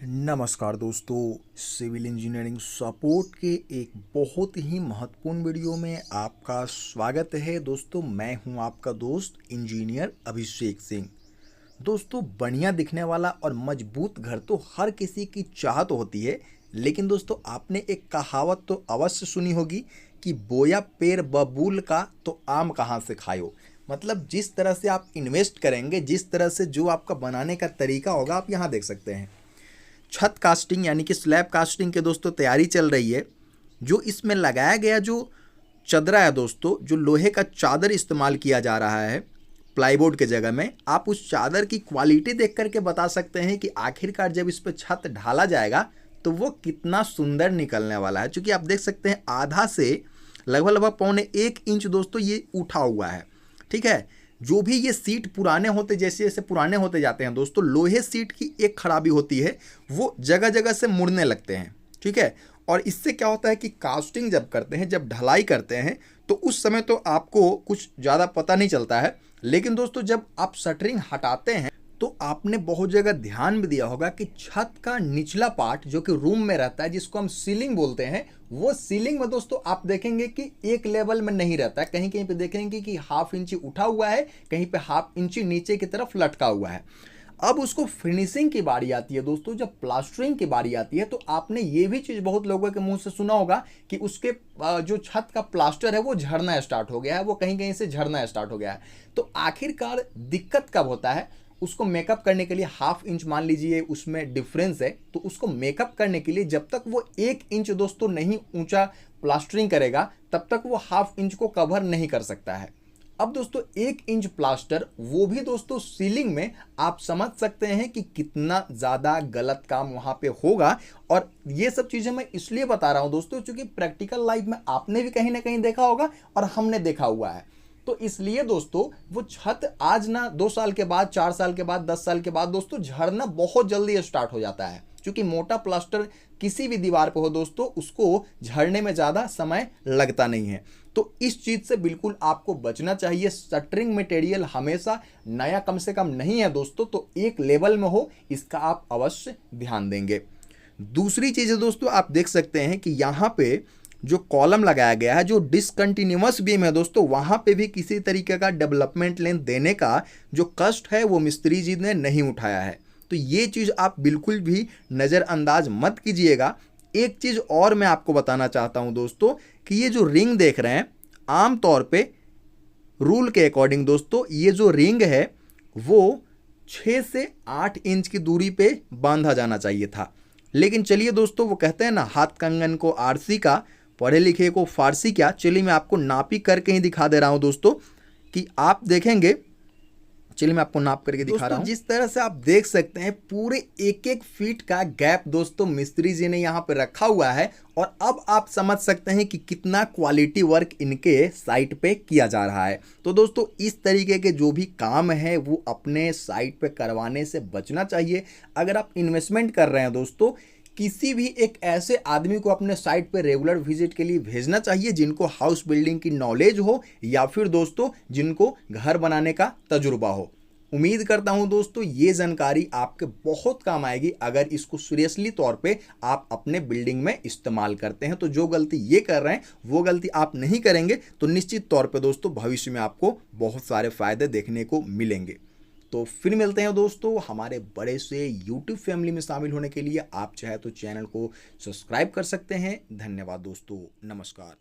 नमस्कार दोस्तों, civil engineering support के एक बहुत ही महत्वपूर्ण वीडियो में आपका स्वागत है। दोस्तों मैं हूं आपका दोस्त इंजीनियर अभिषेक सिंह। दोस्तों बढ़िया दिखने वाला और मजबूत घर तो हर किसी की चाहत होती है, लेकिन दोस्तों आपने एक कहावत तो अवश्य सुनी होगी कि बोया पेड़ बबूल का तो आम कहाँ से खायो। मतलब जिस तरह से आप इन्वेस्ट करेंगे, जिस तरह से जो आपका बनाने का तरीका होगा, आप यहाँ देख सकते हैं छत कास्टिंग यानी कि स्लैब कास्टिंग के दोस्तों तैयारी चल रही है। जो इसमें लगाया गया जो चदरा है दोस्तों, जो लोहे का चादर इस्तेमाल किया जा रहा है प्लाईबोर्ड के जगह में, आप उस चादर की क्वालिटी देख करके बता सकते हैं कि आखिरकार जब इस पर छत ढाला जाएगा तो वो कितना सुंदर निकलने वाला है। क्योंकि आप देख सकते हैं आधा से लगभग 1.25 इंच दोस्तों ये उठा हुआ है। ठीक है, जो भी ये सीट पुराने होते जैसे जैसे पुराने होते जाते हैं दोस्तों, लोहे सीट की एक खराबी होती है, वो जगह जगह से मुड़ने लगते हैं। ठीक है, और इससे क्या होता है कि कास्टिंग जब करते हैं, जब ढलाई करते हैं, तो उस समय तो आपको कुछ ज़्यादा पता नहीं चलता है, लेकिन दोस्तों जब आप शटरिंग हटाते हैं तो आपने बहुत जगह ध्यान भी दिया होगा कि छत का निचला पार्ट जो कि रूम में रहता है, जिसको हम सीलिंग बोलते हैं, वो सीलिंग में दोस्तों आप देखेंगे कि एक लेवल में नहीं रहता है। कहीं कहीं पे देखेंगे कि 1/2 इंची उठा हुआ है, कहीं पे 1/2 इंची नीचे की तरफ लटका हुआ है। अब उसको फिनिशिंग की बारी आती है दोस्तों, जब प्लास्टरिंग की बारी आती है, तो आपने ये भी चीज़ बहुत लोगों के मुंह से सुना होगा कि उसके जो छत का प्लास्टर है वो झड़ना स्टार्ट हो गया है, वो कहीं कहीं से झड़ना स्टार्ट हो गया है। तो आखिरकार दिक्कत कब होता है? उसको मेकअप करने के लिए 1/2 इंच मान लीजिए उसमें डिफरेंस है, तो उसको मेकअप करने के लिए जब तक वो 1 इंच दोस्तों नहीं ऊंचा प्लास्टरिंग करेगा, तब तक वो 1/2 इंच को कवर नहीं कर सकता है। अब दोस्तों 1 इंच प्लास्टर, वो भी दोस्तों सीलिंग में, आप समझ सकते हैं कि कितना ज़्यादा गलत काम वहाँ पे होगा। और ये सब चीज़ें मैं इसलिए बता रहा हूँ दोस्तों क्योंकि प्रैक्टिकल लाइफ में आपने भी कहीं ना कहीं देखा होगा और हमने देखा हुआ है। तो इसलिए दोस्तों वो छत आज ना 2 साल के बाद, 4 साल के बाद, 10 साल के बाद दोस्तों झड़ना बहुत जल्दी स्टार्ट हो जाता है। क्योंकि मोटा प्लास्टर किसी भी दीवार पे हो दोस्तों, उसको झड़ने में ज़्यादा समय लगता नहीं है। तो इस चीज़ से बिल्कुल आपको बचना चाहिए। शटरिंग मटेरियल हमेशा नया कम से कम नहीं है दोस्तों, तो एक लेवल में हो, इसका आप अवश्य ध्यान देंगे। दूसरी चीज़ है दोस्तों, आप देख सकते हैं कि यहाँ पे जो कॉलम लगाया गया है, जो डिसकंटिन्यूअस बीम है दोस्तों, वहाँ पे भी किसी तरीके का डेवलपमेंट लेंथ देने का जो कष्ट है वो मिस्त्री जी ने नहीं उठाया है। तो ये चीज़ आप बिल्कुल भी नज़रअंदाज मत कीजिएगा। एक चीज़ और मैं आपको बताना चाहता हूँ दोस्तों कि ये जो रिंग देख रहे हैं, आम तौर पे रूल के अकॉर्डिंग दोस्तों ये जो रिंग है वो 6 से 8 इंच की दूरी पे बांधा जाना चाहिए था। लेकिन चलिए दोस्तों, वो कहते हैं ना, हाथ कंगन को आरसी का, पढ़े लिखे को फारसी क्या। चलिए मैं आपको नापी करके ही दिखा दे रहा हूं दोस्तों कि आप देखेंगे। चलिए मैं आपको नाप करके दिखा रहा हूं। जिस तरह से आप देख सकते हैं पूरे 1-1 फीट का गैप दोस्तों मिस्त्री जी ने यहाँ पे रखा हुआ है। और अब आप समझ सकते हैं कि कितना क्वालिटी वर्क इनके साइट पे किया जा रहा है। तो दोस्तों इस तरीके के जो भी काम है वो अपने साइट पे करवाने से बचना चाहिए। अगर आप इन्वेस्टमेंट कर रहे हैं दोस्तों, किसी भी एक ऐसे आदमी को अपने साइट पे रेगुलर विजिट के लिए भेजना चाहिए जिनको हाउस बिल्डिंग की नॉलेज हो, या फिर दोस्तों जिनको घर बनाने का तजुर्बा हो। उम्मीद करता हूं दोस्तों ये जानकारी आपके बहुत काम आएगी अगर इसको सीरियसली तौर पे आप अपने बिल्डिंग में इस्तेमाल करते हैं। तो जो गलती ये कर रहे हैं वो गलती आप नहीं करेंगे तो निश्चित तौर पे दोस्तों भविष्य में आपको बहुत सारे फायदे देखने को मिलेंगे। तो फिर मिलते हैं दोस्तों हमारे बड़े से YouTube फैमिली में शामिल होने के लिए आप चाहे तो चैनल को सब्सक्राइब कर सकते हैं। धन्यवाद दोस्तों, नमस्कार।